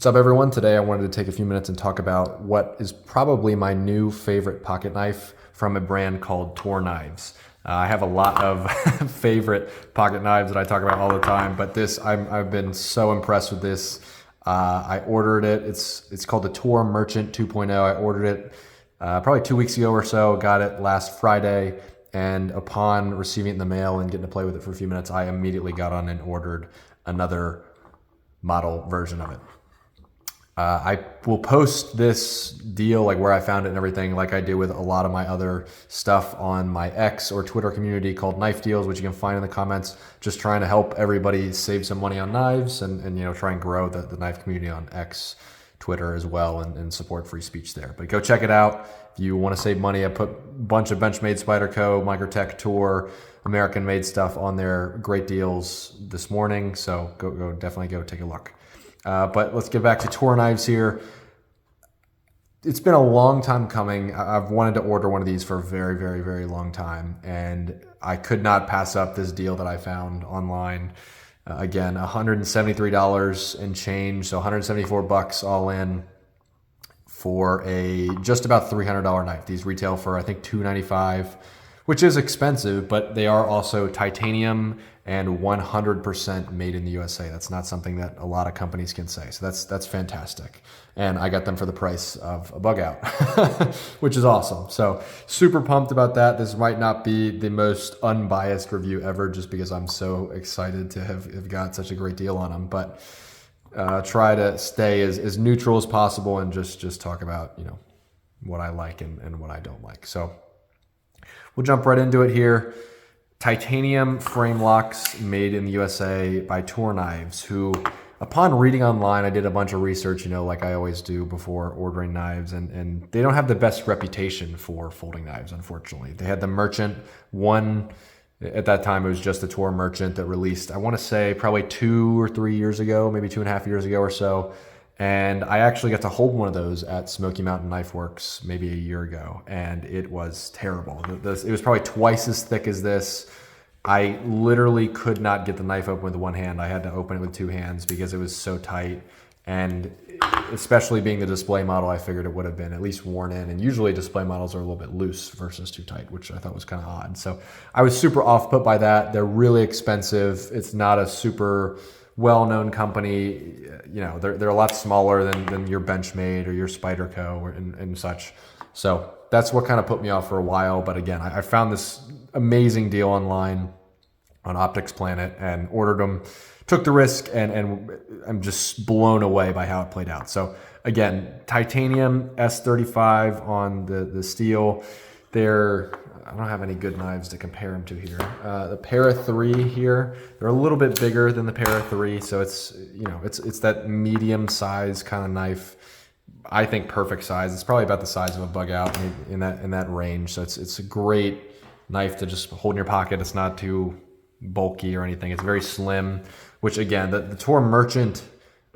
What's up, everyone? Today I wanted to take a few minutes and talk about what is probably my new favorite pocket knife from a brand called Toor knives. I have a lot of favorite pocket knives that I talk about all the time, but I've been so impressed with this. I ordered it. It's called the Toor Merchant 2.0. I ordered it probably 2 weeks ago or so. Got it last Friday, and upon receiving it in the mail and getting to play with it for a few minutes, I immediately got on and ordered another model version of it. I will post this deal, like where I found it and everything, like I do with a lot of my other stuff on my X or Twitter community called Knife Deals, which you can find in the comments. Just trying to help everybody save some money on knives and try and grow the knife community on X, Twitter as well, and support free speech there. But go check it out. If you want to save money, I put a bunch of Benchmade, Spyderco, Microtech, Toor, American-made stuff on there. Great deals this morning, so definitely go take a look. But let's get back to Toor knives here. It's been a long time coming. I've wanted to order one of these for a very, very, very long time, and I could not pass up this deal that I found online. Again, $173 and change, so 174 bucks all in for a just about $300 knife. These retail for I think $295, which is expensive, but they are also titanium and 100% made in the USA. That's not something that a lot of companies can say. So that's fantastic. And I got them for the price of a bug out, which is awesome. So super pumped about that. This might not be the most unbiased review ever just because I'm so excited to have got such a great deal on them. But try to stay as neutral as possible and just talk about, what I like and what I don't like. So we'll jump right into it here. Titanium frame locks made in the USA by Toor Knives, who, upon reading online, I did a bunch of research, like I always do before ordering knives, and they don't have the best reputation for folding knives, unfortunately. They had the Merchant one. At that time, it was just the Toor Merchant that released, I want to say, probably 2 or 3 years ago, maybe 2.5 years ago or so. And I actually got to hold one of those at Smoky Mountain Knife Works maybe a year ago, and it was terrible. It was probably twice as thick as this. I literally could not get the knife open with one hand. I had to open it with two hands because it was so tight. And especially being the display model, I figured it would have been at least worn in. And usually display models are a little bit loose versus too tight, which I thought was kind of odd. So I was super off put by that. They're really expensive. It's not a super well-known company. They're a lot smaller than your Benchmade or your Spyderco and such. So that's what kind of put me off for a while. But again, I found this amazing deal online on Optics Planet and ordered them, took the risk, and I'm just blown away by how it played out. So again, titanium S35 on the steel. I don't have any good knives to compare them to here. The Para 3 here, they're a little bit bigger than the Para 3, so it's that medium size kind of knife. I think perfect size. It's probably about the size of a bug out in that range. So it's a great knife to just hold in your pocket. It's not too bulky or anything. It's very slim, which again, the Toor Merchant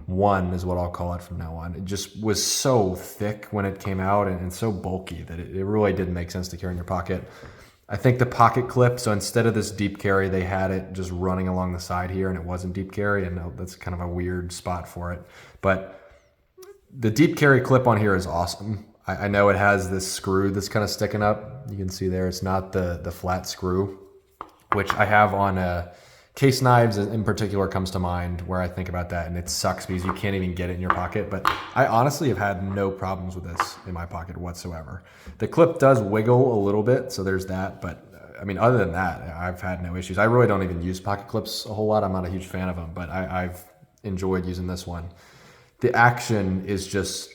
1 is what I'll call it from now on. It just was so thick when it came out and so bulky that it really didn't make sense to carry in your pocket. I think the pocket clip, so instead of this deep carry, they had it just running along the side here, and it wasn't deep carry, and that's kind of a weird spot for it. But the deep carry clip on here is awesome. I know it has this screw that's kind of sticking up. You can see there, it's not the flat screw, which I have on case knives in particular comes to mind where I think about that, and it sucks because you can't even get it in your pocket. But I honestly have had no problems with this in my pocket whatsoever. The clip does wiggle a little bit, so there's that. But other than that, I've had no issues. I really don't even use pocket clips a whole lot. I'm not a huge fan of them, but I've enjoyed using this one. The action is just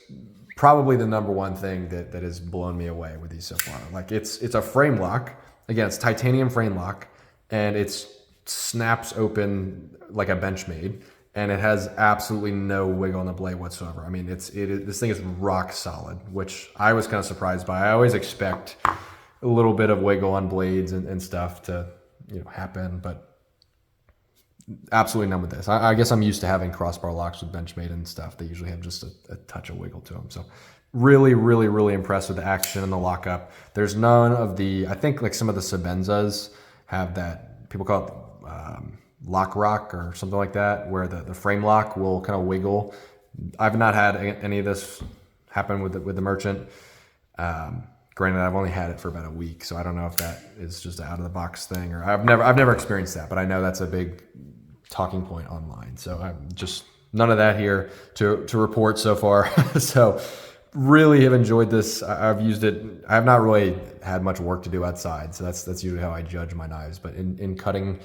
probably the number one thing that has blown me away with these so far. Like it's a frame lock. Again, it's titanium frame lock, and it snaps open like a Benchmade, and it has absolutely no wiggle on the blade whatsoever. This thing is rock solid, which I was kind of surprised by. I always expect a little bit of wiggle on blades and stuff to happen, but absolutely none with this. I guess I'm used to having crossbar locks with Benchmade and stuff. They usually have just a touch of wiggle to them. So really, really, really impressed with the action and the lockup. There's none of I think like some of the Sabenzas have that, people call it lock rock or something like that, where the frame lock will kind of wiggle I've not had any of this happen with the merchant. Granted, I've only had it for about a week, so I don't know if that is just an out of the box thing, or I've never experienced that, but I know that's a big talking point online. So I'm just none of that here to report so far. So really have enjoyed this. I've used it. I have not really had much work to do outside, so that's usually how I judge my knives. But in cutting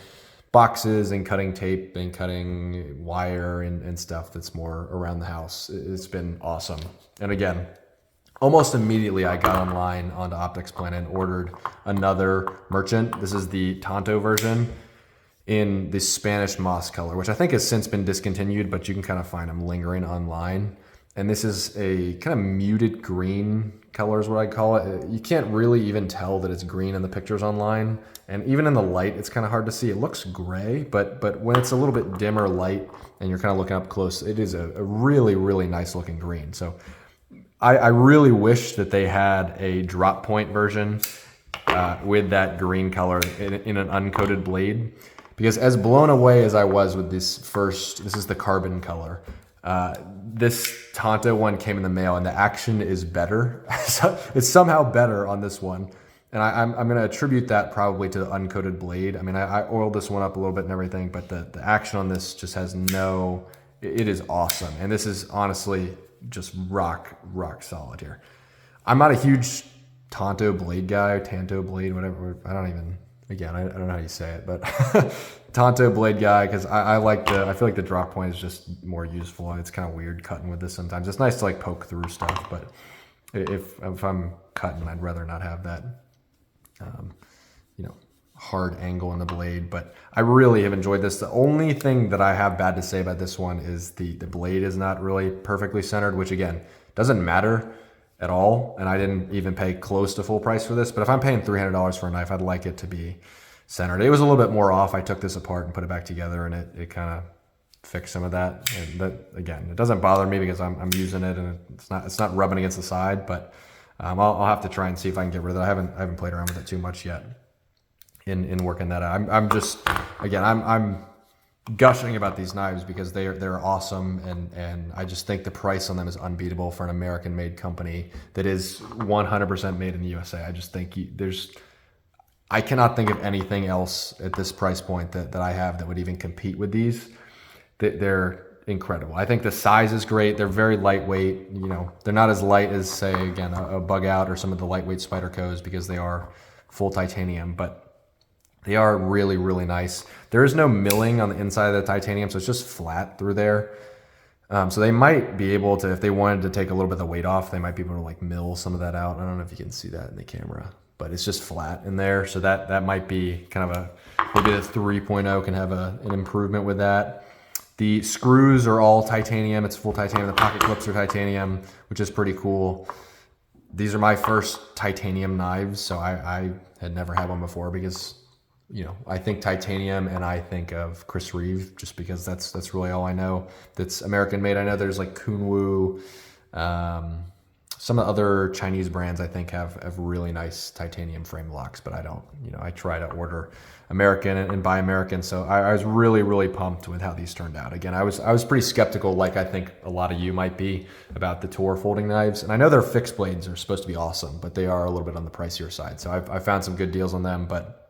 boxes and cutting tape and cutting wire and stuff that's more around the house, it's been awesome. And again, almost immediately I got online onto Optics Planet and ordered another merchant. This is the Tonto version in the Spanish moss color, which I think has since been discontinued, but you can kind of find them lingering online. And this is a kind of muted green color is what I call it. You can't really even tell that it's green in the pictures online. And even in the light, it's kind of hard to see. It looks gray, but when it's a little bit dimmer light and you're kind of looking up close, it is a really, really nice looking green. So I really wish that they had a drop point version with that green color in an uncoated blade. Because as blown away as I was with this is the carbon color. This Tonto one came in the mail and the action is better. So it's somehow better on this one. And I'm going to attribute that probably to the uncoated blade. I mean, I oiled this one up a little bit and everything, but the action on this just has it is awesome. And this is honestly just rock solid here. I'm not a huge Tonto blade guy, Tanto blade, whatever. I don't know how you say it, but Tonto blade guy, because I feel like the drop point is just more useful. It's kind of weird cutting with this sometimes. It's nice to like poke through stuff, but if I'm cutting, I'd rather not have that, hard angle in the blade. But I really have enjoyed this. The only thing that I have bad to say about this one is the blade is not really perfectly centered, which again, doesn't matter at all. And I didn't even pay close to full price for this, but if I'm paying $300 for a knife, I'd like it to be centered. It was a little bit more off. I took this apart and put it back together and it kind of fixed some of that. And that, again, it doesn't bother me because I'm using it and it's not rubbing against the side, but I'll have to try and see if I can get rid of it. I haven't played around with it too much yet in working that out. I'm gushing about these knives because they're awesome, and I just think the price on them is unbeatable for an American made company that is 100% made in the USA. I just think I cannot think of anything else at this price point that I have that would even compete with these. They're incredible. I think the size is great. They're very lightweight. They're not as light as, say, again, a Bug Out or some of the lightweight Spydercos because they are full titanium, but they are really, really nice. There is no milling on the inside of the titanium, so it's just flat through there. So they might be able to, if they wanted to take a little bit of the weight off, they might be able to like mill some of that out. I don't know if you can see that in the camera, but it's just flat in there. So that might be kind of maybe the 3.0 can have an improvement with that. The screws are all titanium. It's full titanium. The pocket clips are titanium, which is pretty cool. These are my first titanium knives, so I had never had one before because I think titanium and I think of Chris Reeve just because that's really all I know that's American made. I know there's like Kunwu, some of the other Chinese brands I think have really nice titanium frame locks, but I don't, I try to order American and buy American. So I was really, really pumped with how these turned out. Again, I was pretty skeptical, like I think a lot of you might be, about the Toor folding knives. And I know their fixed blades are supposed to be awesome, but they are a little bit on the pricier side. So I found some good deals on them, but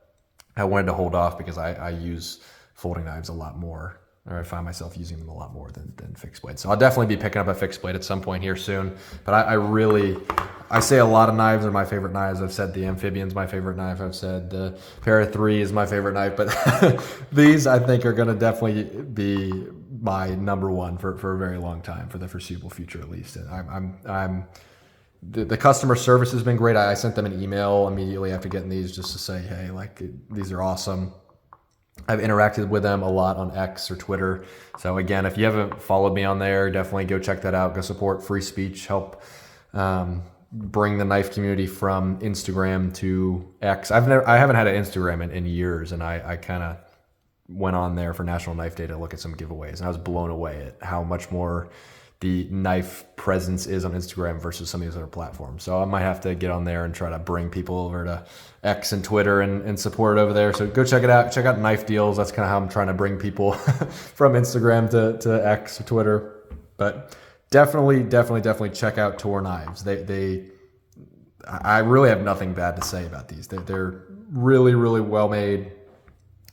I wanted to hold off because I use folding knives a lot more, or I find myself using them a lot more than fixed blades. So I'll definitely be picking up a fixed blade at some point here soon. But I say a lot of knives are my favorite knives. I've said the Amphibian's my favorite knife. I've said the Para 3 is my favorite knife. But these I think are going to definitely be my number one for a very long time, for the foreseeable future at least. And the customer service has been great. I sent them an email immediately after getting these just to say, hey, these are awesome. I've interacted with them a lot on X or Twitter. So again, if you haven't followed me on there, definitely go check that out. Go support free speech, help bring the knife community from Instagram to X. I haven't had an Instagram in years, and I kind of went on there for National Knife Day to look at some giveaways, and I was blown away at how much more the knife presence is on Instagram versus some of these other platforms. So I might have to get on there and try to bring people over to X and Twitter and support it over there. So go check it out. Check out Knife Deals. That's kind of how I'm trying to bring people from Instagram to X or Twitter. But definitely check out Toor knives. I really have nothing bad to say about these. They're really well made.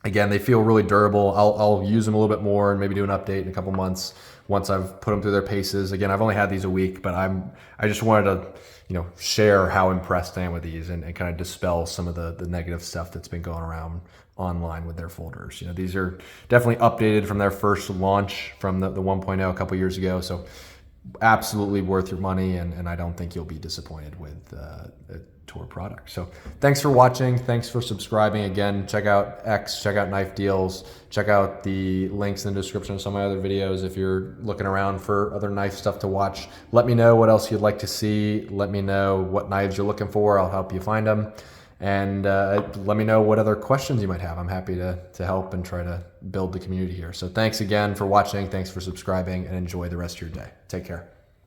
Again, they feel really durable. I'll use them a little bit more and maybe do an update in a couple months once I've put them through their paces. Again, I've only had these a week, but I just wanted to share how impressed I am with these and kind of dispel some of the negative stuff that's been going around online with their folders. These are definitely updated from their first launch from the 1.0 a couple years ago. So absolutely worth your money, and I don't think you'll be disappointed with a Toor product. So thanks for watching. Thanks for subscribing. Again, check out X, check out Knife Deals, check out the links in the description of some of my other videos if you're looking around for other knife stuff to watch. Let me know what else you'd like to see. Let me know what knives you're looking for. I'll help you find them. And let me know what other questions you might have. I'm happy to help and try to build the community here. So thanks again for watching. Thanks for subscribing, and enjoy the rest of your day. Take care.